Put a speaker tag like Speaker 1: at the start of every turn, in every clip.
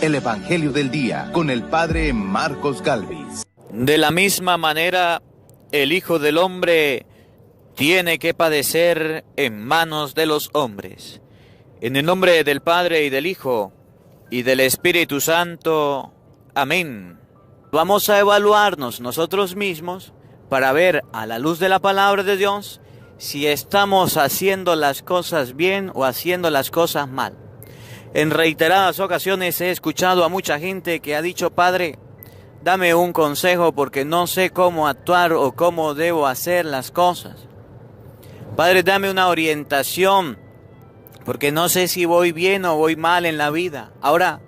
Speaker 1: el Evangelio del Día con el Padre Marcos Galvis.
Speaker 2: De la misma manera, el Hijo del Hombre tiene que padecer en manos de los hombres. En el nombre del Padre y del Hijo y del Espíritu Santo. Amén. Vamos a evaluarnos nosotros mismos para ver a la luz de la palabra de Dios si estamos haciendo las cosas bien o haciendo las cosas mal. En reiteradas ocasiones he escuchado a mucha gente que ha dicho: Padre, dame un consejo porque no sé cómo actuar o cómo debo hacer las cosas. Padre, dame una orientación porque no sé si voy bien o voy mal en la vida. Ahora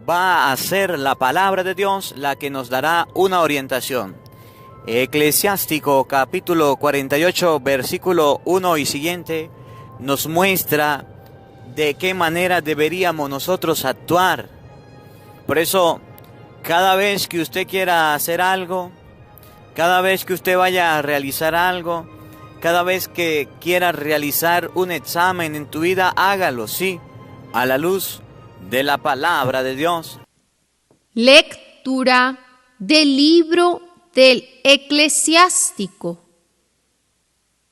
Speaker 2: va a ser la palabra de Dios la que nos dará una orientación. Eclesiástico capítulo 48 versículo 1 y siguiente nos muestra de qué manera deberíamos nosotros actuar. Por eso, cada vez que usted quiera hacer algo, cada vez que usted vaya a realizar algo, cada vez que quiera realizar un examen en tu vida, hágalo, sí, a la luz de la palabra de Dios.
Speaker 3: Lectura del libro del Eclesiástico.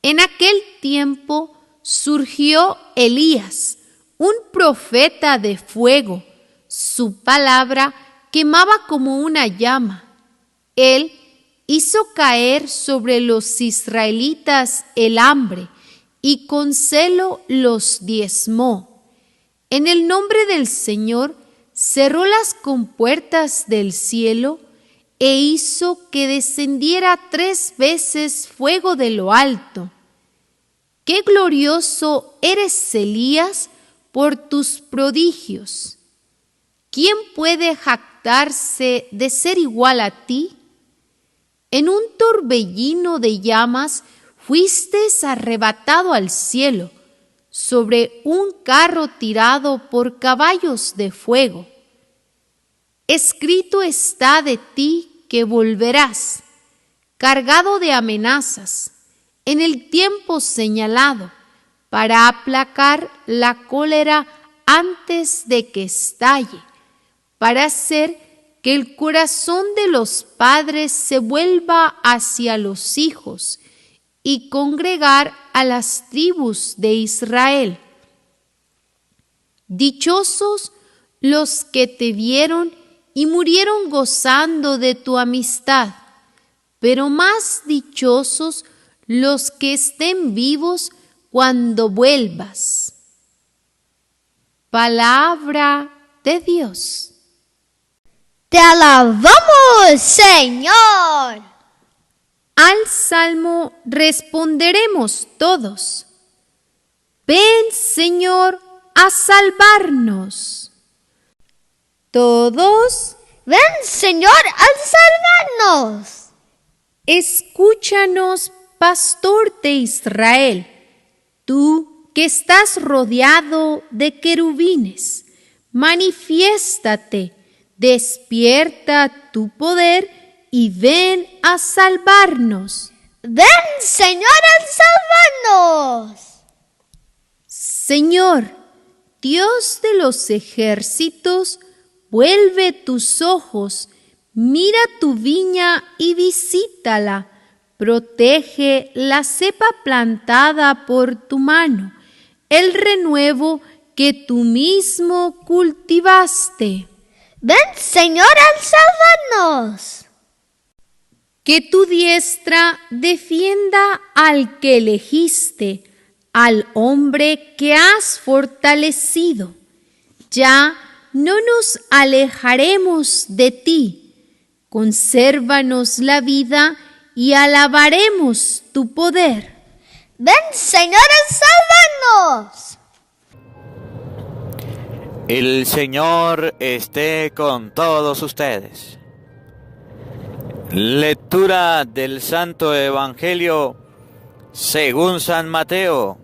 Speaker 3: En aquel tiempo surgió Elías, un profeta de fuego. Su palabra quemaba como una llama. Él hizo caer sobre los israelitas el hambre y con celo los diezmó. En el nombre del Señor cerró las compuertas del cielo e hizo que descendiera 3 veces fuego de lo alto. ¡Qué glorioso eres, Elías, por tus prodigios! ¿Quién puede jactarse de ser igual a ti? En un torbellino de llamas fuiste arrebatado al cielo, sobre un carro tirado por caballos de fuego. Escrito está de ti que volverás, cargado de amenazas, en el tiempo señalado, para aplacar la cólera antes de que estalle, para hacer que el corazón de los padres se vuelva hacia los hijos y congregar a las tribus de Israel. Dichosos los que te vieron y murieron gozando de tu amistad, pero más dichosos los que estén vivos cuando vuelvas. Palabra de Dios.
Speaker 4: ¡Te alabamos, Señor!
Speaker 3: Al salmo responderemos todos: ven, Señor, a salvarnos. Todos:
Speaker 4: ven, Señor, a salvarnos.
Speaker 3: Escúchanos, pastor de Israel, tú que estás rodeado de querubines, manifiéstate, despierta tu poder y ven a salvarnos.
Speaker 4: ¡Ven, Señor, a salvarnos!
Speaker 3: Señor, Dios de los ejércitos, vuelve tus ojos, mira tu viña y visítala. Protege la cepa plantada por tu mano, el renuevo que tú mismo cultivaste.
Speaker 4: ¡Ven, Señor, a salvarnos!
Speaker 3: Que tu diestra defienda al que elegiste, al hombre que has fortalecido. Ya no nos alejaremos de ti. Consérvanos la vida y alabaremos tu poder.
Speaker 4: ¡Ven, Señor, a salvarnos!
Speaker 2: El Señor esté con todos ustedes. Lectura del Santo Evangelio según San Mateo.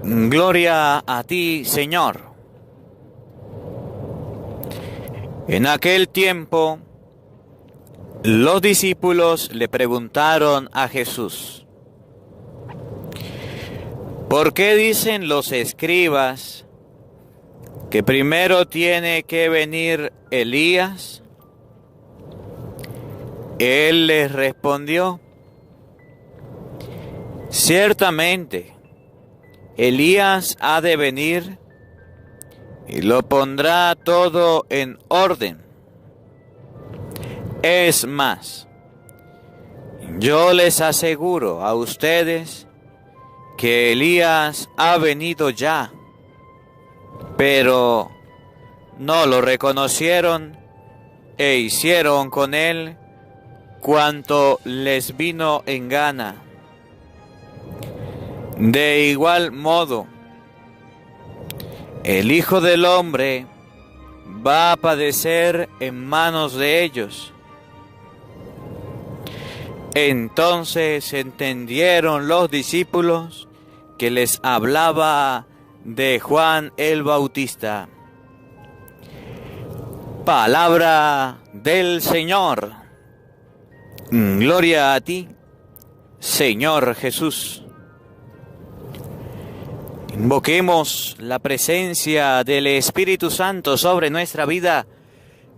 Speaker 2: Gloria a ti, Señor. En aquel tiempo, los discípulos le preguntaron a Jesús: ¿por qué dicen los escribas que primero tiene que venir Elías. Él les respondió: ciertamente, Elías ha de venir y lo pondrá todo en orden. Es más, yo les aseguro a ustedes que Elías ha venido ya, pero no lo reconocieron e hicieron con él cuanto les vino en gana. De igual modo, el Hijo del Hombre va a padecer en manos de ellos. Entonces entendieron los discípulos que les hablaba de Juan el Bautista. Palabra del Señor. Gloria a ti, Señor Jesús. Invoquemos la presencia del Espíritu Santo sobre nuestra vida,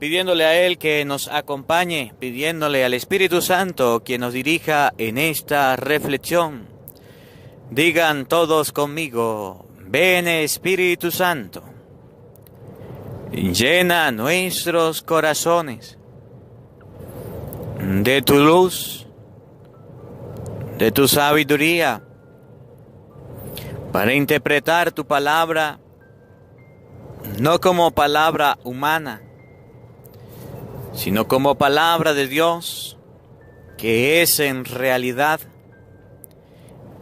Speaker 2: pidiéndole a Él que nos acompañe, pidiéndole al Espíritu Santo que nos dirija en esta reflexión. Digan todos conmigo: ven Espíritu Santo, llena nuestros corazones de tu luz, de tu sabiduría, para interpretar tu palabra, no como palabra humana, sino como palabra de Dios, que es en realidad,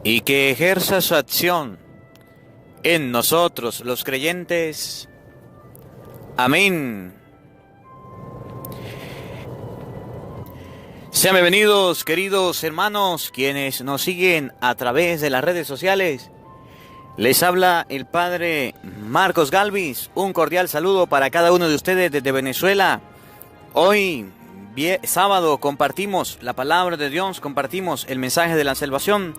Speaker 2: y que ejerza su acción en nosotros los creyentes. Amén. Sean bienvenidos, queridos hermanos, quienes nos siguen a través de las redes sociales. Les habla el Padre Marcos Galvis. Un cordial saludo para cada uno de ustedes desde Venezuela. Hoy, sábado, compartimos la palabra de Dios, compartimos el mensaje de la salvación.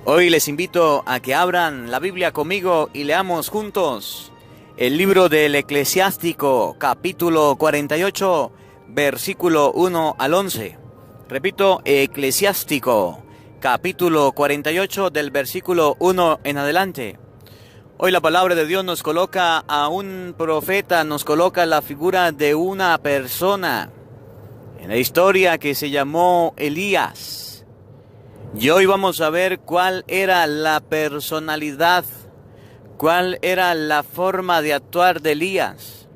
Speaker 2: Hoy les invito a que abran la Biblia conmigo y leamos juntos el libro del Eclesiástico, capítulo 48, versículo 1 al 11. Repito, Eclesiástico, capítulo 48, del versículo 1 en adelante. Hoy la palabra de Dios nos coloca a un profeta, nos coloca la figura de una persona en la historia que se llamó Elías. Y hoy vamos a ver cuál era la personalidad, cuál era la forma de actuar de Elías,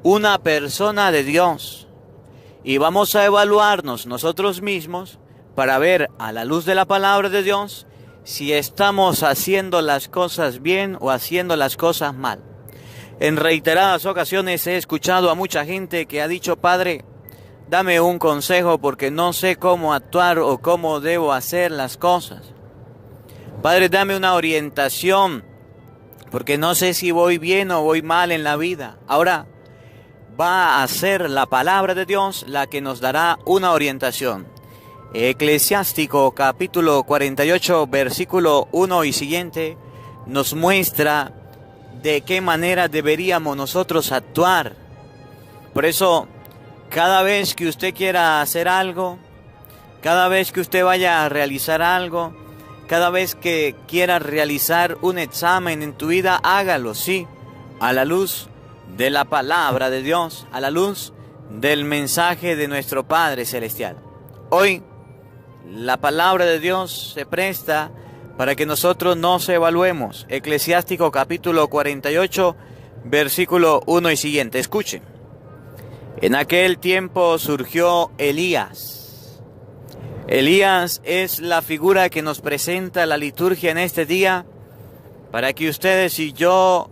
Speaker 2: una persona de Dios. Y vamos a evaluarnos nosotros mismos para ver a la luz de la palabra de Dios si estamos haciendo las cosas bien o haciendo las cosas mal. En reiteradas ocasiones he escuchado a mucha gente que ha dicho: Padre, dame un consejo porque no sé cómo actuar o cómo debo hacer las cosas. Padre, dame una orientación porque no sé si voy bien o voy mal en la vida. Ahora va a ser la palabra de Dios la que nos dará una orientación. Eclesiástico capítulo 48 versículo 1 y siguiente nos muestra de qué manera deberíamos nosotros actuar. Por eso, cada vez que usted quiera hacer algo, cada vez que usted vaya a realizar algo, cada vez que quiera realizar un examen en tu vida, hágalo, sí, a la luz de la palabra de Dios, a la luz del mensaje de nuestro Padre Celestial. Hoy, la palabra de Dios se presta para que nosotros nos evaluemos. Eclesiástico capítulo 48, versículo 1 y siguiente. Escuchen. En aquel tiempo surgió Elías. Elías es la figura que nos presenta la liturgia en este día para que ustedes y yo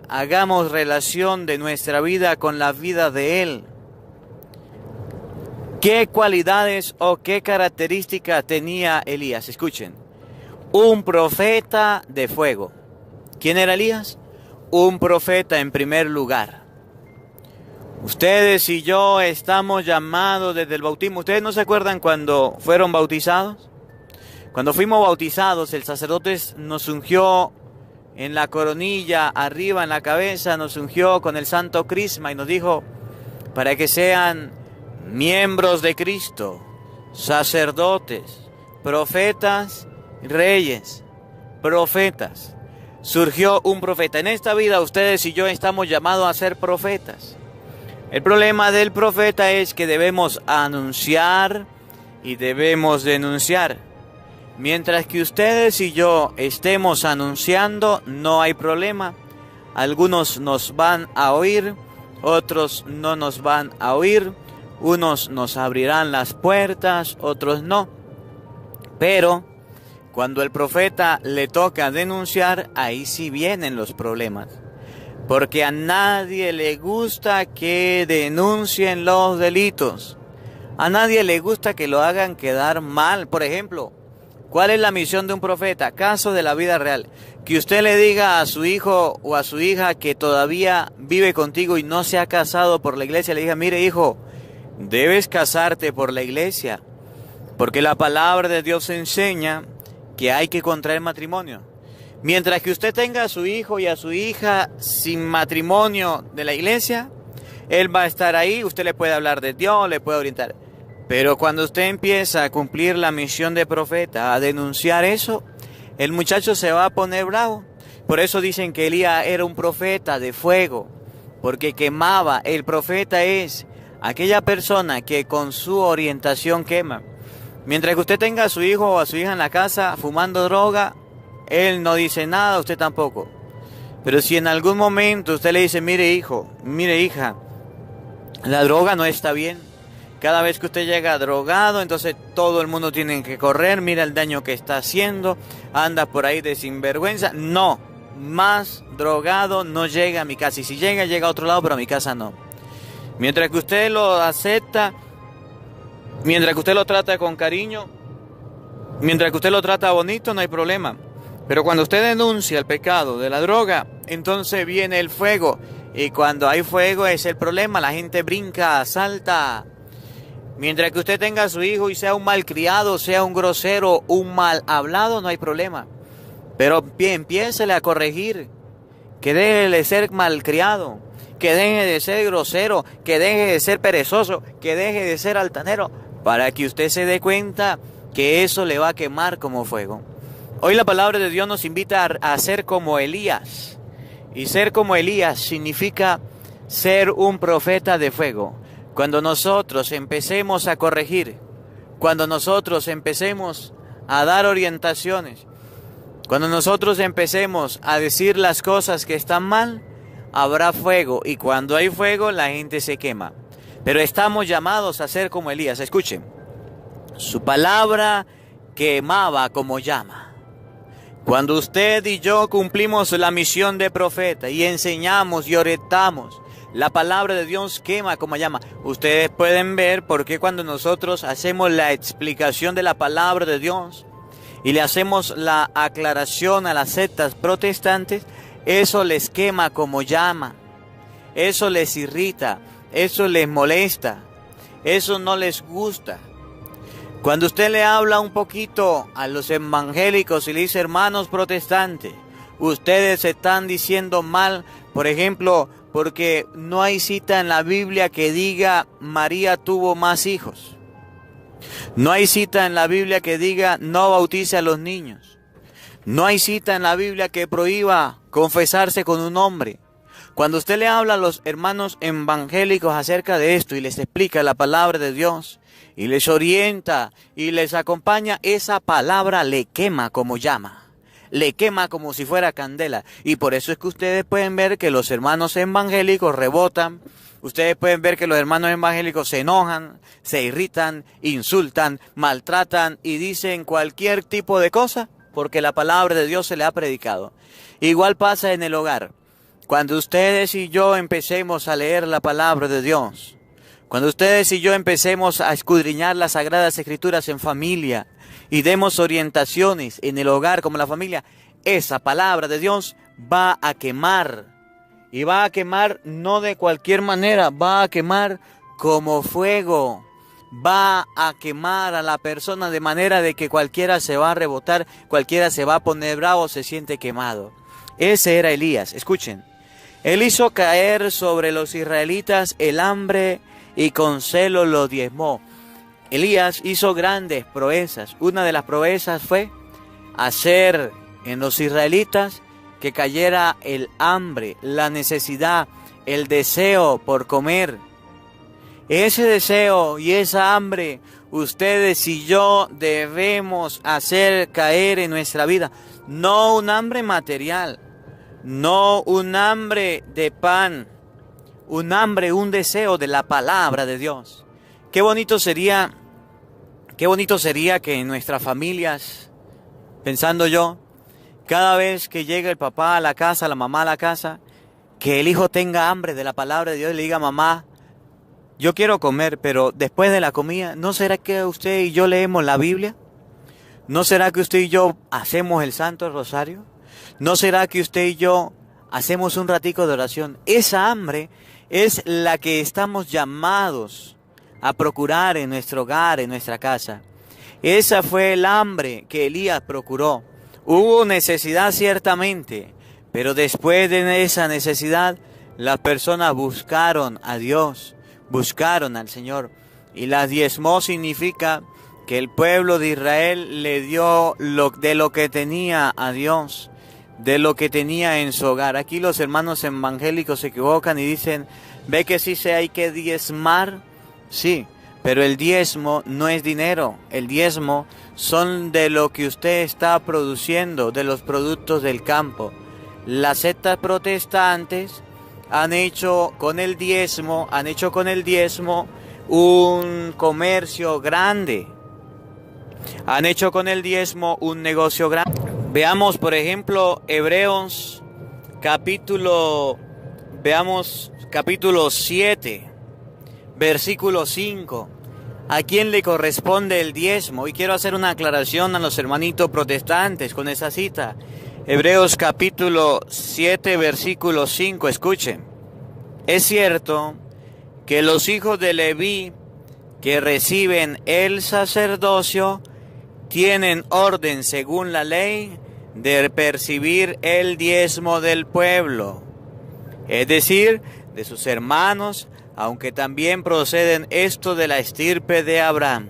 Speaker 2: hagamos relación de nuestra vida con la vida de él. ¿Qué cualidades o qué características tenía Elías? Escuchen. Un profeta de fuego. ¿Quién era Elías? Un profeta en primer lugar. Ustedes y yo estamos llamados desde el bautismo. ¿Ustedes no se acuerdan cuando fueron bautizados? Cuando fuimos bautizados, el sacerdote nos ungió en la coronilla, arriba en la cabeza, nos ungió con el santo crisma y nos dijo para que sean miembros de Cristo, sacerdotes, profetas, reyes, profetas. Surgió un profeta. En esta vida ustedes y yo estamos llamados a ser profetas. El problema del profeta es que debemos anunciar y debemos denunciar. Mientras que ustedes y yo estemos anunciando, no hay problema. Algunos nos van a oír, otros no nos van a oír. Unos nos abrirán las puertas, otros no. Pero cuando el profeta le toca denunciar, ahí sí vienen los problemas. Porque a nadie le gusta que denuncien los delitos. A nadie le gusta que lo hagan quedar mal. Por ejemplo, ¿cuál es la misión de un profeta? Caso de la vida real. Que usted le diga a su hijo o a su hija que todavía vive contigo y no se ha casado por la iglesia. Le diga, mire hijo, debes casarte por la iglesia. Porque la palabra de Dios enseña que hay que contraer matrimonio. Mientras que usted tenga a su hijo y a su hija sin matrimonio de la iglesia, él va a estar ahí, usted le puede hablar de Dios, le puede orientar. Pero cuando usted empieza a cumplir la misión de profeta, a denunciar eso, el muchacho se va a poner bravo. Por eso dicen que Elías era un profeta de fuego, porque quemaba. El profeta es aquella persona que con su orientación quema. Mientras que usted tenga a su hijo o a su hija en la casa fumando droga, él no dice nada, usted tampoco. Pero si en algún momento usted le dice, mire hijo, mire hija, la droga no está bien. Cada vez que usted llega drogado, entonces todo el mundo tiene que correr, mira el daño que está haciendo, anda por ahí de sinvergüenza. No, más drogado no llega a mi casa. Y si llega, llega a otro lado, pero a mi casa no. Mientras que usted lo acepta, mientras que usted lo trata con cariño, mientras que usted lo trata bonito, no hay problema. Pero cuando usted denuncia el pecado de la droga, entonces viene el fuego. Y cuando hay fuego es el problema, la gente brinca, salta. Mientras que usted tenga a su hijo y sea un malcriado, sea un grosero, un mal hablado, no hay problema. Pero empiécele a corregir, que deje de ser malcriado, que deje de ser grosero, que deje de ser perezoso, que deje de ser altanero, para que usted se dé cuenta que eso le va a quemar como fuego. Hoy la palabra de Dios nos invita a ser como Elías. Y ser como Elías significa ser un profeta de fuego. Cuando nosotros empecemos a corregir, cuando nosotros empecemos a dar orientaciones, cuando nosotros empecemos a decir las cosas que están mal, habrá fuego. Y cuando hay fuego, la gente se quema. Pero estamos llamados a ser como Elías. Escuchen, su palabra quemaba como llama. Cuando usted y yo cumplimos la misión de profeta y enseñamos y orientamos, la palabra de Dios quema como llama. Ustedes pueden ver por qué cuando nosotros hacemos la explicación de la palabra de Dios y le hacemos la aclaración a las sectas protestantes, eso les quema como llama. Eso les irrita, eso les molesta, eso no les gusta. Cuando usted le habla un poquito a los evangélicos y le dice, hermanos protestantes, ustedes están diciendo mal, por ejemplo, porque no hay cita en la Biblia que diga María tuvo más hijos. No hay cita en la Biblia que diga no bautice a los niños. No hay cita en la Biblia que prohíba confesarse con un hombre. Cuando usted le habla a los hermanos evangélicos acerca de esto y les explica la palabra de Dios, y les orienta y les acompaña, esa palabra le quema como llama, le quema como si fuera candela. Y por eso es que ustedes pueden ver que los hermanos evangélicos rebotan, ustedes pueden ver que los hermanos evangélicos se enojan, se irritan, insultan, maltratan y dicen cualquier tipo de cosa, porque la palabra de Dios se le ha predicado. Igual pasa en el hogar. Cuando ustedes y yo empecemos a leer la palabra de Dios, cuando ustedes y yo empecemos a escudriñar las Sagradas Escrituras en familia y demos orientaciones en el hogar como la familia, esa palabra de Dios va a quemar. Y va a quemar no de cualquier manera, va a quemar como fuego. Va a quemar a la persona de manera de que cualquiera se va a rebotar, cualquiera se va a poner bravo, se siente quemado. Ese era Elías. Escuchen. Él hizo caer sobre los israelitas el hambre y con celo lo diezmó. Elías hizo grandes proezas. Una de las proezas fue hacer en los israelitas que cayera el hambre, la necesidad, el deseo por comer. Ese deseo y esa hambre, ustedes y yo debemos hacer caer en nuestra vida. No un hambre material, no un hambre de pan, un hambre, un deseo de la palabra de Dios. Qué bonito sería que en nuestras familias, pensando yo, cada vez que llega el papá a la casa, la mamá a la casa, que el hijo tenga hambre de la palabra de Dios y le diga: mamá, yo quiero comer, pero después de la comida, ¿no será que usted y yo leemos la Biblia? ¿No será que usted y yo hacemos el Santo Rosario? ¿No será que usted y yo hacemos un ratico de oración? Esa hambre es la que estamos llamados a procurar en nuestro hogar, en nuestra casa. Esa fue el hambre que Elías procuró. Hubo necesidad ciertamente, pero después de esa necesidad, las personas buscaron a Dios, buscaron al Señor. Y la diezmó significa que el pueblo de Israel le dio de lo que tenía a Dios, de lo que tenía en su hogar. Aquí los hermanos evangélicos se equivocan y dicen: ¿ve que sí se hay que diezmar? Sí, pero el diezmo no es dinero. El diezmo son de lo que usted está produciendo, de los productos del campo. Las sectas protestantes han hecho con el diezmo un comercio grande. Han hecho con el diezmo un negocio grande. Veamos, por ejemplo, Hebreos capítulo 7, versículo 5. ¿A quién le corresponde el diezmo? Y quiero hacer una aclaración a los hermanitos protestantes con esa cita. Hebreos capítulo 7, versículo 5. Escuchen. Es cierto que los hijos de Leví que reciben el sacerdocio tienen orden según la ley de percibir el diezmo del pueblo, es decir, de sus hermanos, aunque también proceden esto de la estirpe de Abraham.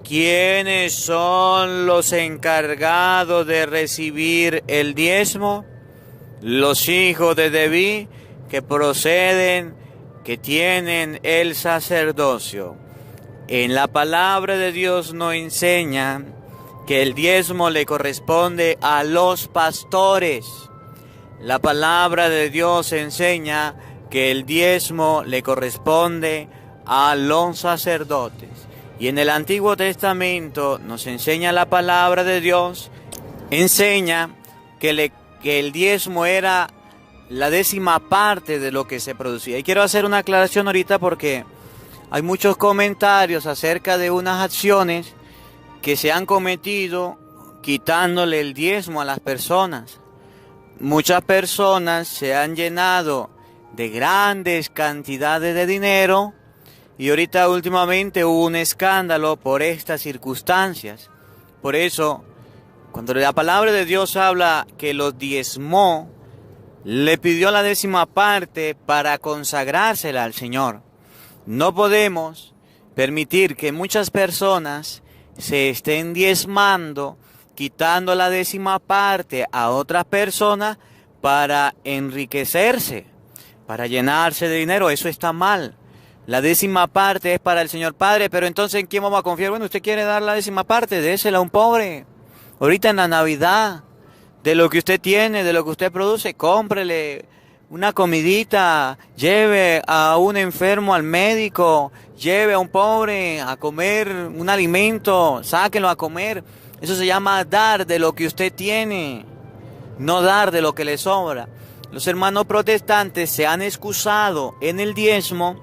Speaker 2: ¿Quiénes son los encargados de recibir el diezmo? Los hijos de Leví que tienen el sacerdocio. En la palabra de Dios nos enseña que el diezmo le corresponde a los pastores. La palabra de Dios enseña que el diezmo le corresponde a los sacerdotes. Y en el Antiguo Testamento nos enseña la palabra de Dios, enseña que el diezmo era la 10ª parte de lo que se producía. Y quiero hacer una aclaración ahorita porque hay muchos comentarios acerca de unas acciones que se han cometido quitándole el diezmo a las personas. Muchas personas se han llenado de grandes cantidades de dinero y ahorita últimamente hubo un escándalo por estas circunstancias. Por eso, cuando la palabra de Dios habla que los diezmó, le pidió la 10ª parte para consagrársela al Señor. No podemos permitir que muchas personas se estén diezmando, quitando la 10ª parte a otras personas para enriquecerse, para llenarse de dinero. Eso está mal. La 10ª parte es para el Señor. Padre, pero entonces ¿en quién vamos a confiar? Bueno, usted quiere dar la 10ª parte, désela a un pobre. Ahorita en la Navidad, de lo que usted tiene, de lo que usted produce, cómprele una comidita, lleve a un enfermo al médico, lleve a un pobre a comer un alimento, sáquenlo a comer. Eso se llama dar de lo que usted tiene, no dar de lo que le sobra. Los hermanos protestantes se han excusado en el diezmo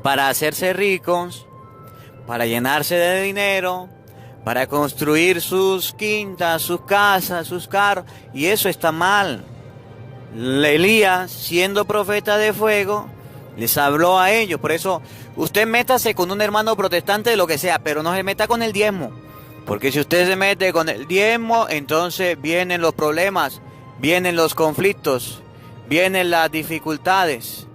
Speaker 2: para hacerse ricos, para llenarse de dinero, para construir sus quintas, sus casas, sus carros, y eso está mal. Elías, siendo profeta de fuego, les habló a ellos. Por eso, usted métase con un hermano protestante de lo que sea, pero no se meta con el diezmo. Porque si usted se mete con el diezmo, entonces vienen los problemas. vienen los conflictos, vienen las dificultades.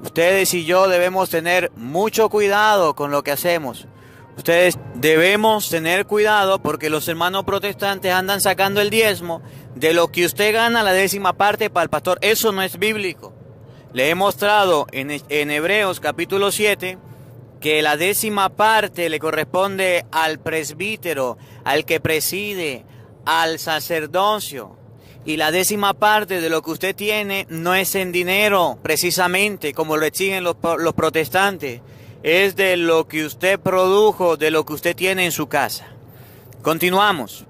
Speaker 2: Ustedes y yo debemos tener mucho cuidado con lo que hacemos. Ustedes debemos tener cuidado porque los hermanos protestantes andan sacando el diezmo de lo que usted gana, la 10ª parte para el pastor. Eso no es bíblico. Le he mostrado en Hebreos capítulo 7 que la 10ª parte le corresponde al presbítero, al que preside, al sacerdocio. Y la 10ª parte de lo que usted tiene no es en dinero, precisamente, como lo exigen los protestantes. Es de lo que usted produjo, de lo que usted tiene en su casa. Continuamos.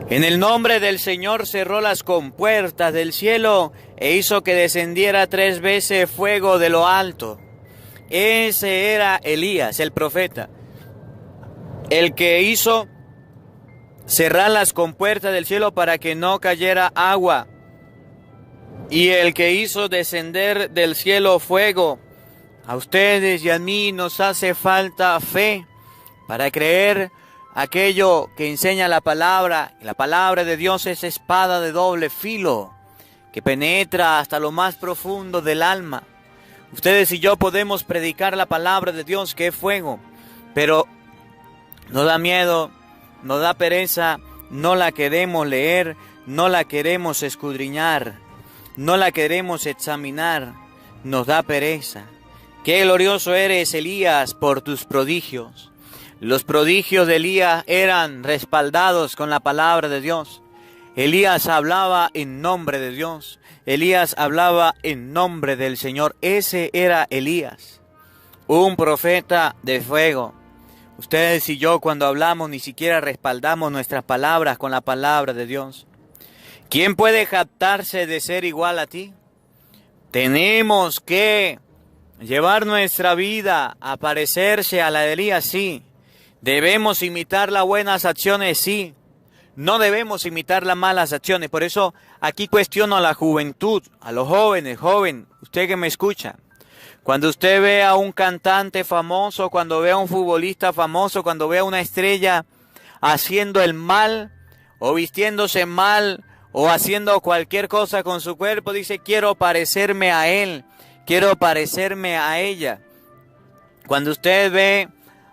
Speaker 2: En el nombre del Señor cerró las compuertas del cielo e hizo que descendiera 3 veces fuego de lo alto. Ese era Elías, el profeta, el que hizo cerrar las compuertas del cielo para que no cayera agua, y el que hizo descender del cielo fuego. A ustedes y a mí nos hace falta fe para creer aquello que enseña la palabra. La palabra de Dios es espada de doble filo que penetra hasta lo más profundo del alma. Ustedes y yo podemos predicar la palabra de Dios, que es fuego, pero nos da miedo, nos da pereza, no la queremos leer, no la queremos escudriñar, no la queremos examinar, nos da pereza. Qué glorioso eres, Elías, por tus prodigios. Los prodigios de Elías eran respaldados con la palabra de Dios. Elías hablaba en nombre de Dios. Elías hablaba en nombre del Señor. Ese era Elías, un profeta de fuego. Ustedes y yo, cuando hablamos, ni siquiera respaldamos nuestras palabras con la palabra de Dios. ¿Quién puede jactarse de ser igual a ti? Tenemos que llevar nuestra vida a parecerse a la de Elías, sí. Debemos imitar las buenas acciones, sí. No debemos imitar las malas acciones. Por eso aquí cuestiono a la juventud, a los jóvenes. Joven, usted que me escucha. Cuando usted ve a un cantante famoso, cuando ve a un futbolista famoso, cuando ve a una estrella haciendo el mal, o vistiéndose mal, o haciendo cualquier cosa con su cuerpo, dice, quiero parecerme a él, quiero parecerme a ella. Cuando usted ve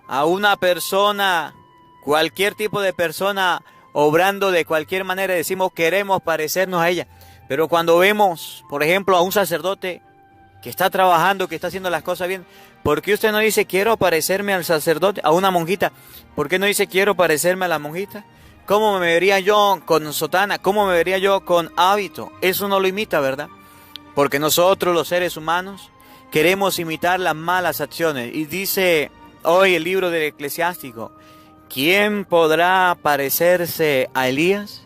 Speaker 2: a una persona, cualquier tipo de persona, obrando de cualquier manera, decimos, queremos parecernos a ella. Pero cuando vemos, por ejemplo, a un sacerdote que está trabajando, que está haciendo las cosas bien, ¿por qué usted no dice, quiero parecerme al sacerdote? A una monjita, ¿por qué no dice, quiero parecerme a la monjita? ¿Cómo me vería yo con sotana? ¿Cómo me vería yo con hábito? Eso no lo imita, ¿verdad? Porque nosotros, los seres humanos, queremos imitar las malas acciones. Y dice hoy el libro del Eclesiástico, ¿quién podrá parecerse a Elías?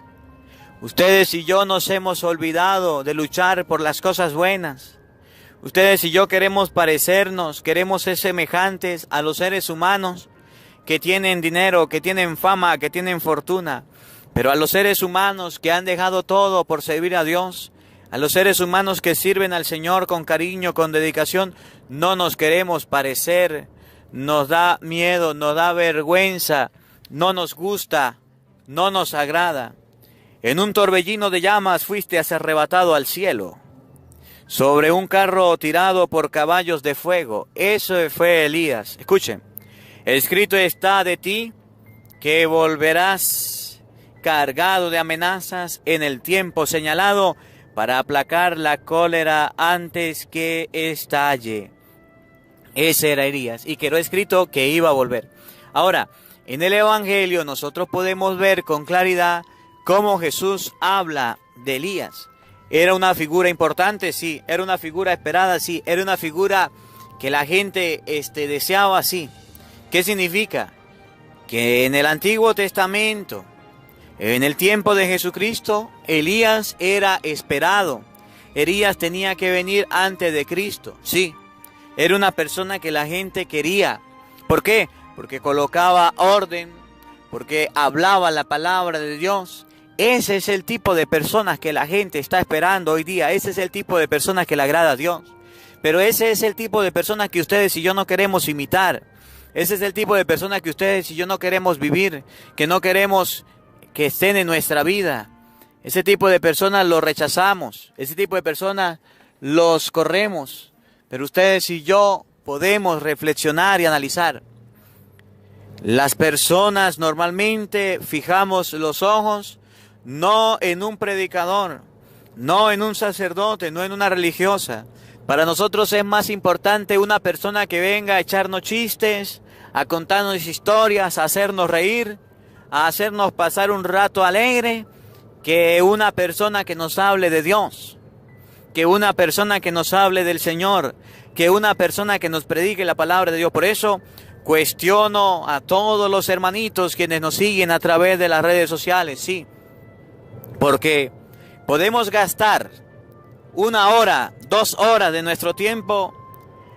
Speaker 2: Ustedes y yo nos hemos olvidado de luchar por las cosas buenas. Ustedes y yo queremos parecernos, queremos ser semejantes a los seres humanos que tienen dinero, que tienen fama, que tienen fortuna. Pero a los seres humanos que han dejado todo por servir a Dios, a los seres humanos que sirven al Señor con cariño, con dedicación, no nos queremos parecer. Nos da miedo, nos da vergüenza, no nos gusta, no nos agrada. En un torbellino de llamas fuiste arrebatado al cielo, sobre un carro tirado por caballos de fuego. Eso fue Elías. Escuchen, escrito está de ti que volverás cargado de amenazas en el tiempo señalado para aplacar la cólera antes que estalle. Ese era Elías, y quedó escrito que iba a volver. Ahora, en el Evangelio nosotros podemos ver con claridad cómo Jesús habla de Elías. Era una figura importante, sí. Era una figura esperada, sí. Era una figura que la gente deseaba, sí. ¿Qué significa? Que en el Antiguo Testamento, en el tiempo de Jesucristo, Elías era esperado. Elías tenía que venir antes de Cristo, sí. Era una persona que la gente quería. ¿Por qué? Porque colocaba orden, porque hablaba la palabra de Dios. Ese es el tipo de personas que la gente está esperando hoy día. Ese es el tipo de personas que le agrada a Dios. Pero ese es el tipo de personas que ustedes y yo no queremos imitar. Ese es el tipo de personas que ustedes y yo no queremos vivir, que no queremos que estén en nuestra vida. Ese tipo de personas los rechazamos, ese tipo de personas los corremos. Pero ustedes y yo podemos reflexionar y analizar. Las personas normalmente fijamos los ojos no en un predicador, no en un sacerdote, no en una religiosa. Para nosotros es más importante una persona que venga a echarnos chistes, a contarnos historias, a hacernos reír, a hacernos pasar un rato alegre, que una persona que nos hable de Dios, que una persona que nos hable del Señor, que una persona que nos predique la palabra de Dios. Por eso cuestiono a todos los hermanitos quienes nos siguen a través de las redes sociales, sí, porque podemos gastar 1 hora, 2 horas de nuestro tiempo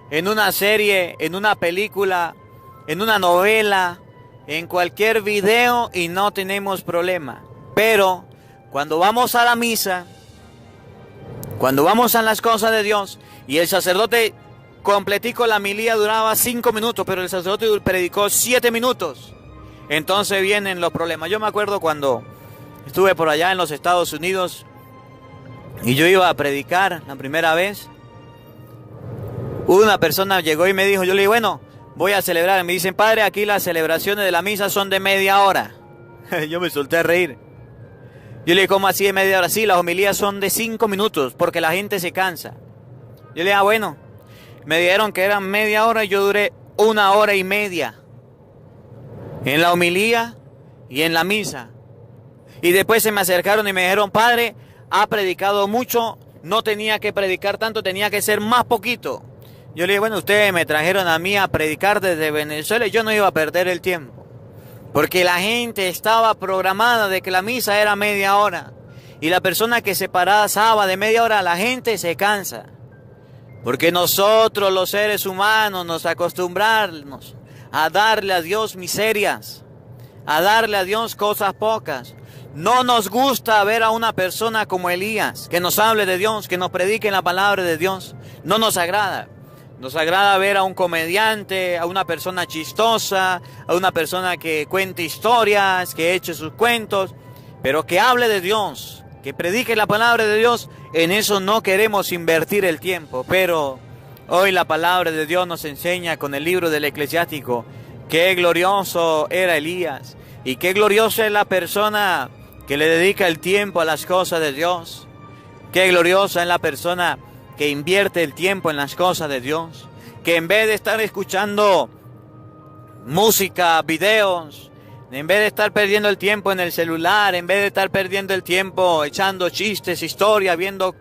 Speaker 2: en una serie, en una película, en una novela, en cualquier video y no tenemos problema. Pero cuando vamos a la misa, cuando vamos a las cosas de Dios, y el sacerdote completico, la homilía duraba 5 minutos, pero el sacerdote predicó 7 minutos, entonces vienen los problemas. Yo me acuerdo cuando estuve por allá en los Estados Unidos y yo iba a predicar la primera vez, una persona llegó y me dijo, yo le dije, bueno, voy a celebrar. Me dicen, padre, aquí las celebraciones de la misa son de media hora. Yo me solté a reír. Yo le dije, ¿cómo así de media hora? Sí, las homilías son de 5 minutos porque la gente se cansa. Yo le dije, bueno, me dijeron que eran media hora y yo duré 1 hora y media en la homilía y en la misa. Y después se me acercaron y me dijeron, padre, ha predicado mucho, no tenía que predicar tanto, tenía que ser más poquito. Yo le dije, bueno, ustedes me trajeron a mí a predicar desde Venezuela y yo no iba a perder el tiempo. Porque la gente estaba programada de que la misa era media hora. Y la persona que se pasaba de media hora, la gente se cansa. Porque nosotros los seres humanos nos acostumbramos a darle a Dios miserias, a darle a Dios cosas pocas. No nos gusta ver a una persona como Elías, que nos hable de Dios, que nos predique la palabra de Dios. No nos agrada. Nos agrada ver a un comediante, a una persona chistosa, a una persona que cuente historias, que eche sus cuentos, pero que hable de Dios, que predique la palabra de Dios. En eso no queremos invertir el tiempo, pero hoy la palabra de Dios nos enseña con el libro del Eclesiástico qué glorioso era Elías y qué gloriosa es la persona que le dedica el tiempo a las cosas de Dios. Qué gloriosa es la persona que invierte el tiempo en las cosas de Dios, que en vez de estar escuchando música, videos, en vez de estar perdiendo el tiempo en el celular, en vez de estar perdiendo el tiempo echando chistes, historias, viendo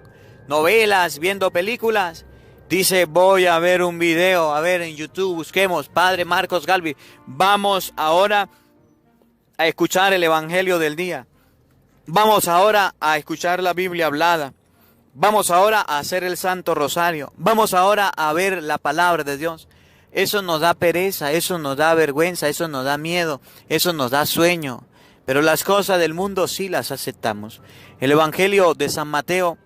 Speaker 2: novelas, viendo películas, dice, voy a ver un video, a ver en YouTube, busquemos Padre Marcos Galvis, vamos ahora a escuchar el Evangelio del día, vamos ahora a escuchar la Biblia hablada, vamos ahora a hacer el Santo Rosario, vamos ahora a ver la palabra de Dios. Eso nos da pereza, eso nos da vergüenza, eso nos da miedo, eso nos da sueño. Pero las cosas del mundo sí las aceptamos. El Evangelio de San Mateo,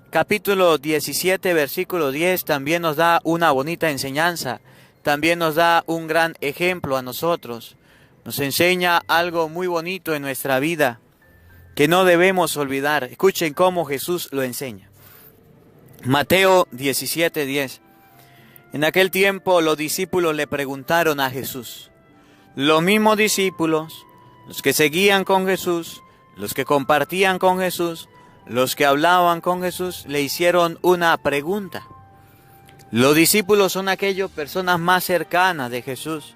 Speaker 2: capítulo 17, versículo 10, también nos da una bonita enseñanza. También nos da un gran ejemplo a nosotros. Nos enseña algo muy bonito en nuestra vida que no debemos olvidar. Escuchen cómo Jesús lo enseña. Mateo 17, 10. En aquel tiempo los discípulos le preguntaron a Jesús. Los mismos discípulos, los que seguían con Jesús, los que compartían con Jesús, los que hablaban con Jesús, le hicieron una pregunta. Los discípulos son aquellas personas más cercanas de Jesús.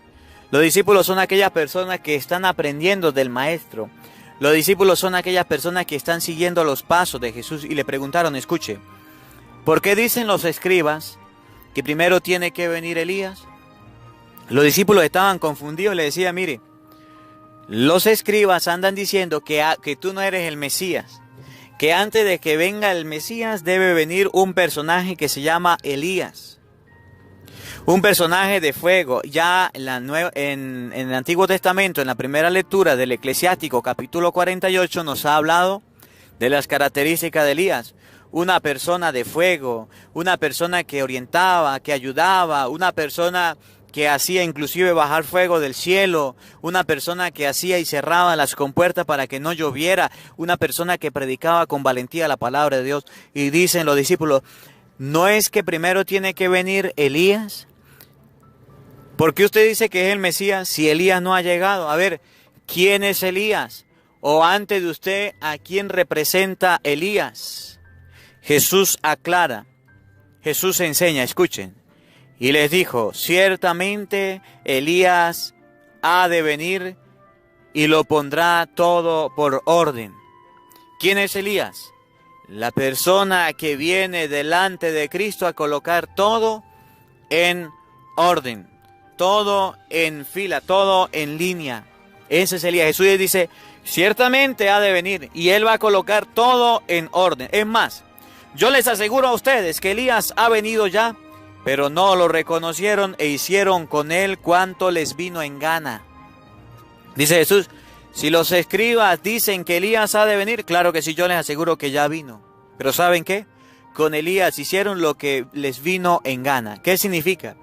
Speaker 2: Los discípulos son aquellas personas que están aprendiendo del Maestro. Los discípulos son aquellas personas que están siguiendo los pasos de Jesús y le preguntaron, escuche, ¿por qué dicen los escribas que primero tiene que venir Elías? Los discípulos estaban confundidos y le decían, mire, los escribas andan diciendo que tú no eres el Mesías, que antes de que venga el Mesías debe venir un personaje que se llama Elías, un personaje de fuego. Ya en el Antiguo Testamento, en la primera lectura del Eclesiástico, capítulo 48, nos ha hablado de las características de Elías. Una persona de fuego, una persona que orientaba, que ayudaba, una persona que hacía inclusive bajar fuego del cielo, una persona que hacía y cerraba las compuertas para que no lloviera, una persona que predicaba con valentía la palabra de Dios. Y dicen los discípulos, ¿no es que primero tiene que venir Elías? ¿Por qué usted dice que es el Mesías si Elías no ha llegado? A ver, ¿quién es Elías? O antes de usted, ¿a quién representa Elías? Jesús aclara, Jesús enseña, escuchen. Y les dijo, ciertamente Elías ha de venir y lo pondrá todo por orden. ¿Quién es Elías? La persona que viene delante de Cristo a colocar todo en orden, todo en fila, todo en línea. Ese es Elías. Jesús dice, ciertamente ha de venir y Él va a colocar todo en orden. Es más, yo les aseguro a ustedes que Elías ha venido ya, pero no lo reconocieron e hicieron con Él cuanto les vino en gana. Dice Jesús, si los escribas dicen que Elías ha de venir, claro que sí, yo les aseguro que ya vino. Pero ¿saben qué? Con Elías hicieron lo que les vino en gana. ¿Qué significa?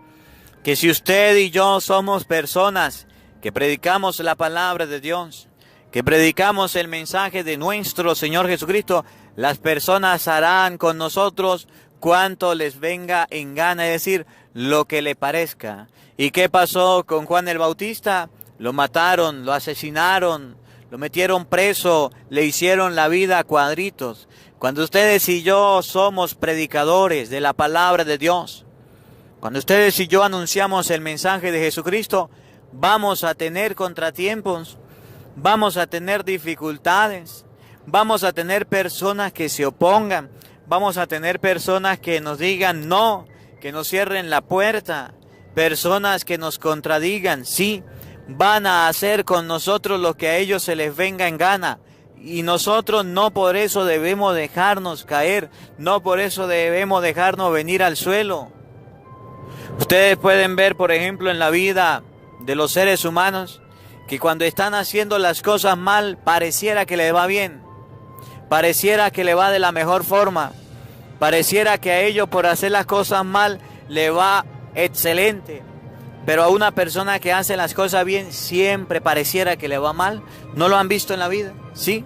Speaker 2: Que si usted y yo somos personas que predicamos la palabra de Dios, que predicamos el mensaje de nuestro Señor Jesucristo, las personas harán con nosotros cuanto les venga en gana, es decir, lo que le parezca. ¿Y qué pasó con Juan el Bautista? Lo mataron, lo asesinaron, lo metieron preso, le hicieron la vida a cuadritos. Cuando ustedes y yo somos predicadores de la palabra de Dios, cuando ustedes y yo anunciamos el mensaje de Jesucristo, vamos a tener contratiempos, vamos a tener dificultades, vamos a tener personas que se opongan, vamos a tener personas que nos digan no, que nos cierren la puerta, personas que nos contradigan, sí, van a hacer con nosotros lo que a ellos se les venga en gana. Y nosotros no por eso debemos dejarnos caer, no por eso debemos dejarnos venir al suelo. Ustedes pueden ver, por ejemplo, en la vida de los seres humanos, que cuando están haciendo las cosas mal, pareciera que les va bien, pareciera que le va de la mejor forma, pareciera que a ellos por hacer las cosas mal le va excelente. Pero a una persona que hace las cosas bien siempre pareciera que le va mal. ¿No lo han visto en la vida? Sí.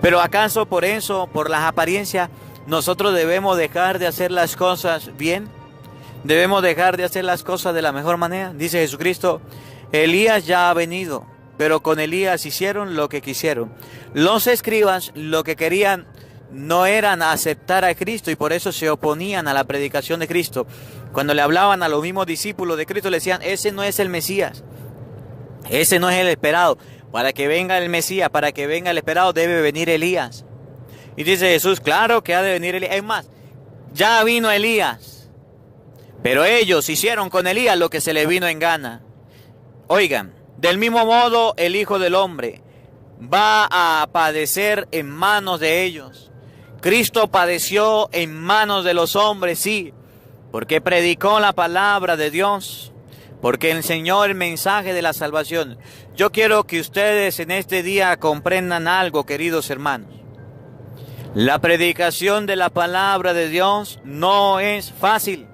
Speaker 2: Pero ¿acaso por eso, por las apariencias, nosotros debemos dejar de hacer las cosas bien? ¿Debemos dejar de hacer las cosas de la mejor manera? Dice Jesucristo, Elías ya ha venido, pero con Elías hicieron lo que quisieron. Los escribas lo que querían no eran aceptar a Cristo y por eso se oponían a la predicación de Cristo. Cuando le hablaban a los mismos discípulos de Cristo, le decían, ese no es el Mesías, ese no es el esperado. Para que venga el Mesías, para que venga el esperado, debe venir Elías. Y dice Jesús, claro que ha de venir Elías. Es más, ya vino Elías, pero ellos hicieron con Elías lo que se les vino en gana. Oigan, del mismo modo el Hijo del Hombre va a padecer en manos de ellos. Cristo padeció en manos de los hombres, sí, porque predicó la palabra de Dios, porque enseñó el mensaje de la salvación. Yo quiero que ustedes en este día comprendan algo, queridos hermanos. La predicación de la palabra de Dios no es fácil.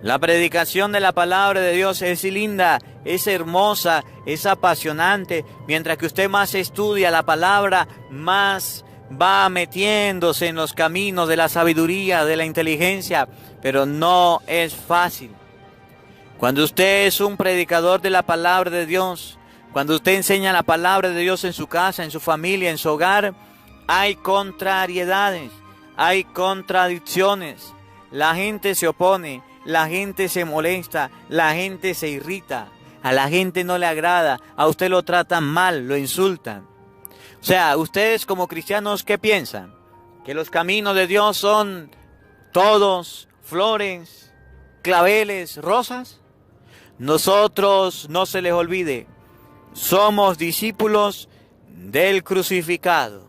Speaker 2: La predicación de la palabra de Dios es linda, es hermosa, es apasionante. Mientras que usted más estudia la palabra, más va metiéndose en los caminos de la sabiduría, de la inteligencia, pero no es fácil. Cuando usted es un predicador de la palabra de Dios, cuando usted enseña la palabra de Dios en su casa, en su familia, en su hogar, hay contrariedades, hay contradicciones. La gente se opone, la gente se molesta, la gente se irrita, a la gente no le agrada, a usted lo tratan mal, lo insultan. O sea, ustedes como cristianos, ¿qué piensan? ¿Que los caminos de Dios son todos flores, claveles, rosas? Nosotros, no se les olvide, somos discípulos del crucificado.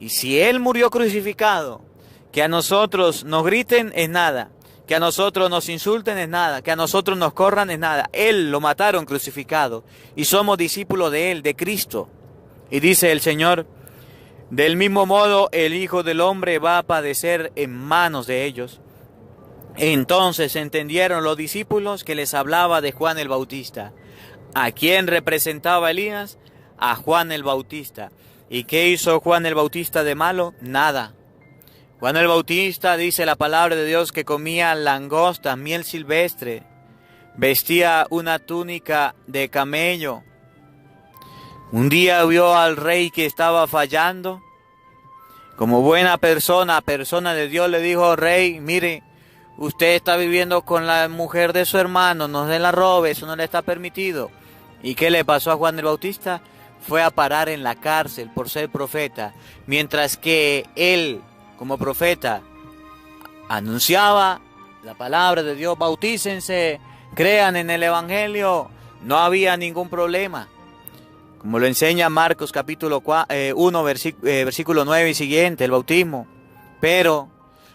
Speaker 2: Y si Él murió crucificado, que a nosotros nos griten es nada, que a nosotros nos insulten es nada, que a nosotros nos corran es nada. Él lo mataron crucificado y somos discípulos de Él, de Cristo. Y dice el Señor, del mismo modo el Hijo del Hombre va a padecer en manos de ellos. Entonces entendieron los discípulos que les hablaba de Juan el Bautista. ¿A quién representaba Elías? A Juan el Bautista. ¿Y qué hizo Juan el Bautista de malo? Nada. Juan el Bautista, dice la palabra de Dios, que comía langosta, miel silvestre, vestía una túnica de camello. Un día vio al rey que estaba fallando. Como buena persona de Dios, le dijo: rey, mire, usted está viviendo con la mujer de su hermano, no se la robe, eso no le está permitido. ¿Y qué le pasó a Juan el Bautista? Fue a parar en la cárcel por ser profeta, mientras que él, como profeta, anunciaba la palabra de Dios: bautícense, crean en el Evangelio, no había ningún problema. Como lo enseña Marcos capítulo 1, versículo 9 y siguiente, el bautismo. Pero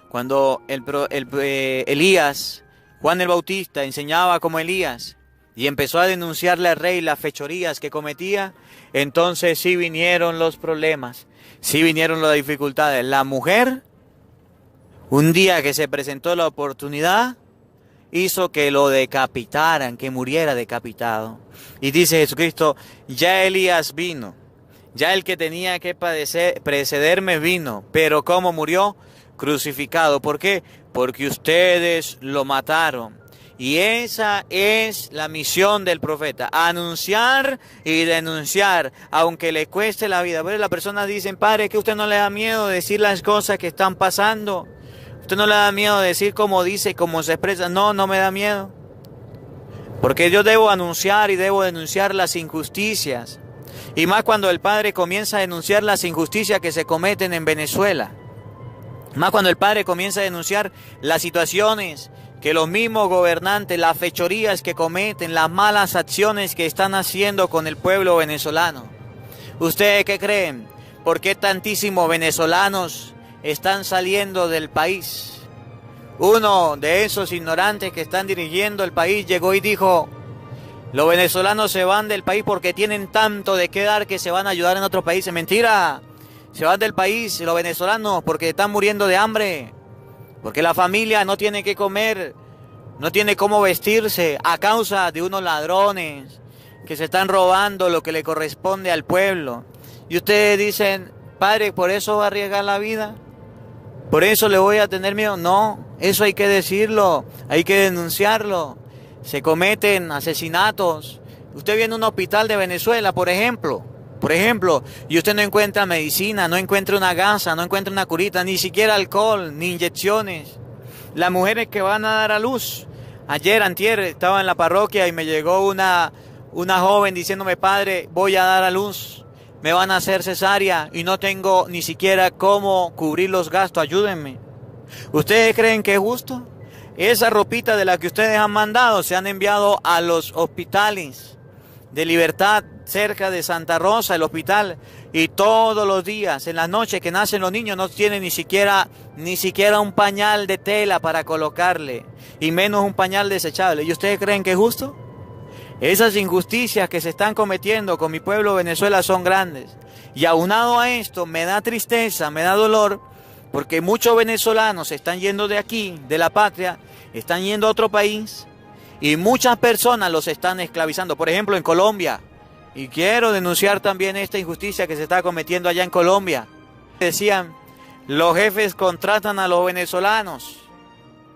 Speaker 2: cuando Elías, Juan el Bautista, enseñaba como Elías y empezó a denunciarle al rey las fechorías que cometía, entonces sí vinieron los problemas, sí vinieron las dificultades. La mujer, un día que se presentó la oportunidad, hizo que lo decapitaran, que muriera decapitado. Y dice Jesucristo: ya Elías vino, ya el que tenía que precederme vino, pero ¿cómo murió? Crucificado. ¿Por qué? Porque ustedes lo mataron. Y esa es la misión del profeta: anunciar y denunciar, aunque le cueste la vida. Pero las personas dicen: padre, que usted no le da miedo decir las cosas que están pasando. ¿Usted no le da miedo decir cómo dice, cómo se expresa? No, no me da miedo. Porque yo debo anunciar y debo denunciar las injusticias. Y más cuando el Padre comienza a denunciar las injusticias que se cometen en Venezuela. Más cuando el Padre comienza a denunciar las situaciones que los mismos gobernantes, las fechorías que cometen, las malas acciones que están haciendo con el pueblo venezolano. ¿Ustedes qué creen? ¿Por qué tantísimos venezolanos están saliendo del país? Uno de esos ignorantes que están dirigiendo el país llegó y dijo: los venezolanos se van del país porque tienen tanto de qué dar que se van a ayudar en otros países. Mentira, se van del país los venezolanos porque están muriendo de hambre, porque la familia no tiene que comer, no tiene cómo vestirse a causa de unos ladrones que se están robando lo que le corresponde al pueblo. Y ustedes dicen: padre, ¿por eso va a arriesgar la vida? ¿Por eso le voy a tener miedo? No, eso hay que decirlo, hay que denunciarlo. Se cometen asesinatos. Usted viene a un hospital de Venezuela, por ejemplo, y usted no encuentra medicina, no encuentra una gasa, no encuentra una curita, ni siquiera alcohol, ni inyecciones. Las mujeres que van a dar a luz. Antier, estaba en la parroquia y me llegó una joven diciéndome: padre, voy a dar a luz. Me van a hacer cesárea y no tengo ni siquiera cómo cubrir los gastos, ayúdenme. ¿Ustedes creen que es justo? Esa ropita de la que ustedes han mandado se han enviado a los hospitales de Libertad, cerca de Santa Rosa, el hospital, y todos los días, en las noches que nacen los niños, no tienen ni siquiera un pañal de tela para colocarle, y menos un pañal desechable. ¿Y ustedes creen que es justo? Esas injusticias que se están cometiendo con mi pueblo Venezuela son grandes. Y aunado a esto, me da tristeza, me da dolor, porque muchos venezolanos se están yendo de aquí, de la patria, están yendo a otro país, y muchas personas los están esclavizando. Por ejemplo, en Colombia. Y quiero denunciar también esta injusticia que se está cometiendo allá en Colombia. Decían: los jefes contratan a los venezolanos.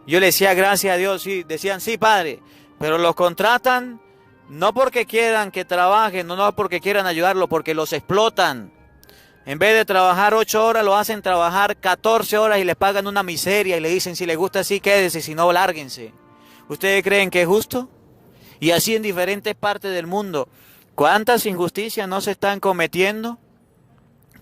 Speaker 2: Yo le decía: gracias a Dios. Sí, decían: sí, padre, pero los contratan no porque quieran que trabajen, no porque quieran ayudarlo, porque los explotan. En vez de trabajar 8 horas, lo hacen trabajar 14 horas y les pagan una miseria y le dicen: si les gusta así, quédese, si no, lárguense. ¿Ustedes creen que es justo? Y así en diferentes partes del mundo. ¿Cuántas injusticias no se están cometiendo?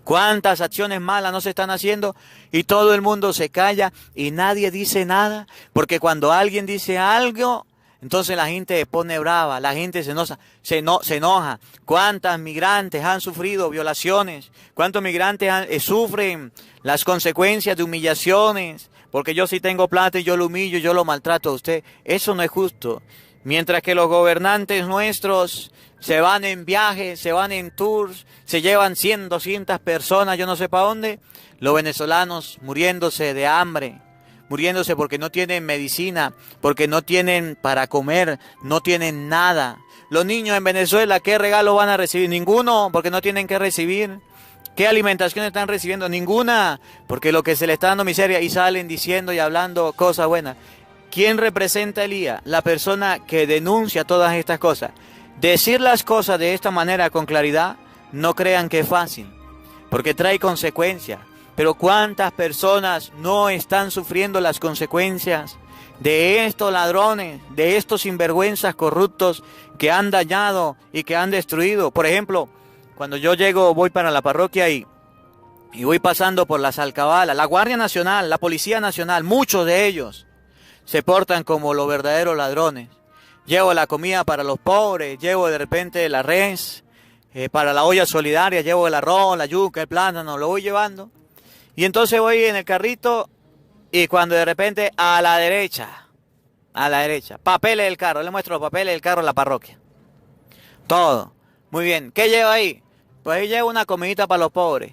Speaker 2: ¿Cuántas acciones malas no se están haciendo? Y todo el mundo se calla y nadie dice nada. Porque cuando alguien dice algo, entonces la gente se pone brava, la gente se enoja. ¿Cuántas migrantes han sufrido violaciones? ¿Cuántos migrantes sufren las consecuencias de humillaciones? Porque yo sí tengo plata y yo lo humillo, yo lo maltrato a usted. Eso no es justo. Mientras que los gobernantes nuestros se van en viajes, se van en tours, se llevan 100, 200 personas, yo no sé para dónde, los venezolanos muriéndose de hambre, muriéndose porque no tienen medicina, porque no tienen para comer, no tienen nada. Los niños en Venezuela, ¿qué regalo van a recibir? Ninguno, porque no tienen que recibir. ¿Qué alimentación están recibiendo? Ninguna, porque lo que se les está dando miseria, y salen diciendo y hablando cosas buenas. ¿Quién representa a Elías? La persona que denuncia todas estas cosas. Decir las cosas de esta manera con claridad, no crean que es fácil, porque trae consecuencias. Pero ¿cuántas personas no están sufriendo las consecuencias de estos ladrones, de estos sinvergüenzas corruptos que han dañado y que han destruido? Por ejemplo, cuando yo voy para la parroquia y voy pasando por las alcabalas, la Guardia Nacional, la Policía Nacional, muchos de ellos se portan como los verdaderos ladrones. Llevo la comida para los pobres, llevo de repente la res, para la olla solidaria, llevo el arroz, la yuca, el plátano, lo voy llevando. Y entonces voy en el carrito y cuando de repente a la derecha, papeles del carro, le muestro los papeles del carro a la parroquia. Todo. Muy bien. ¿Qué lleva ahí? Pues ahí llevo una comidita para los pobres.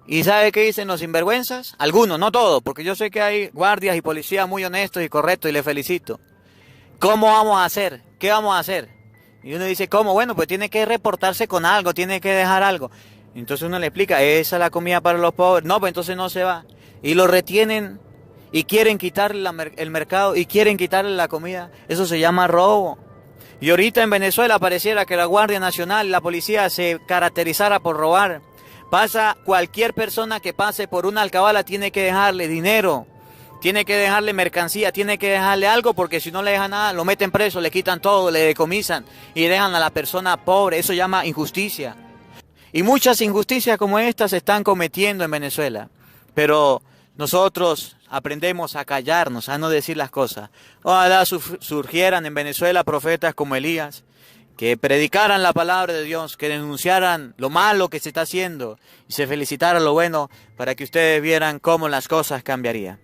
Speaker 2: ¿Y sabe qué dicen los sinvergüenzas? Algunos, no todos, porque yo sé que hay guardias y policías muy honestos y correctos y les felicito. ¿Cómo vamos a hacer? ¿Qué vamos a hacer? Y uno dice, ¿cómo? Bueno, pues tiene que reportarse con algo, tiene que dejar algo. Entonces uno le explica, esa es la comida para los pobres. No, pues entonces no se va. Y lo retienen y quieren quitarle el mercado y quieren quitarle la comida. Eso se llama robo. Y ahorita en Venezuela pareciera que la Guardia Nacional y la policía se caracterizara por robar. Cualquier persona que pase por una alcabala tiene que dejarle dinero, tiene que dejarle mercancía, tiene que dejarle algo, porque si no le dejan nada, lo meten preso, le quitan todo, le decomisan y dejan a la persona pobre. Eso se llama injusticia. Y muchas injusticias como estas se están cometiendo en Venezuela. Pero nosotros aprendemos a callarnos, a no decir las cosas. Ojalá surgieran en Venezuela profetas como Elías, que predicaran la palabra de Dios, que denunciaran lo malo que se está haciendo y se felicitaran lo bueno, para que ustedes vieran cómo las cosas cambiarían.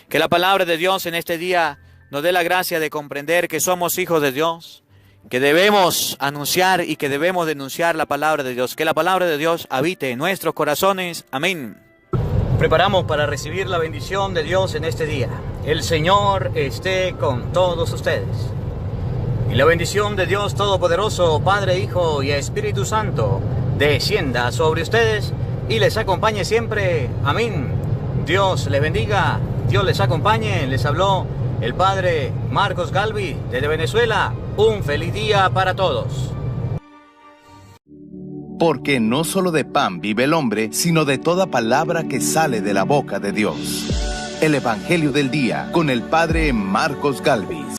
Speaker 2: Que la palabra de Dios en este día nos dé la gracia de comprender que somos hijos de Dios, que debemos anunciar y que debemos denunciar la palabra de Dios. Que la palabra de Dios habite en nuestros corazones. Amén. Preparamos para recibir la bendición de Dios en este día. El Señor esté con todos ustedes. Y la bendición de Dios Todopoderoso, Padre, Hijo y Espíritu Santo, descienda sobre ustedes y les acompañe siempre. Amén. Dios les bendiga, Dios les acompañe. Les habló el Padre Marcos Galvi desde Venezuela. Un feliz día para todos.
Speaker 1: Porque no solo de pan vive el hombre, sino de toda palabra que sale de la boca de Dios. El Evangelio del Día con el Padre Marcos Galvi.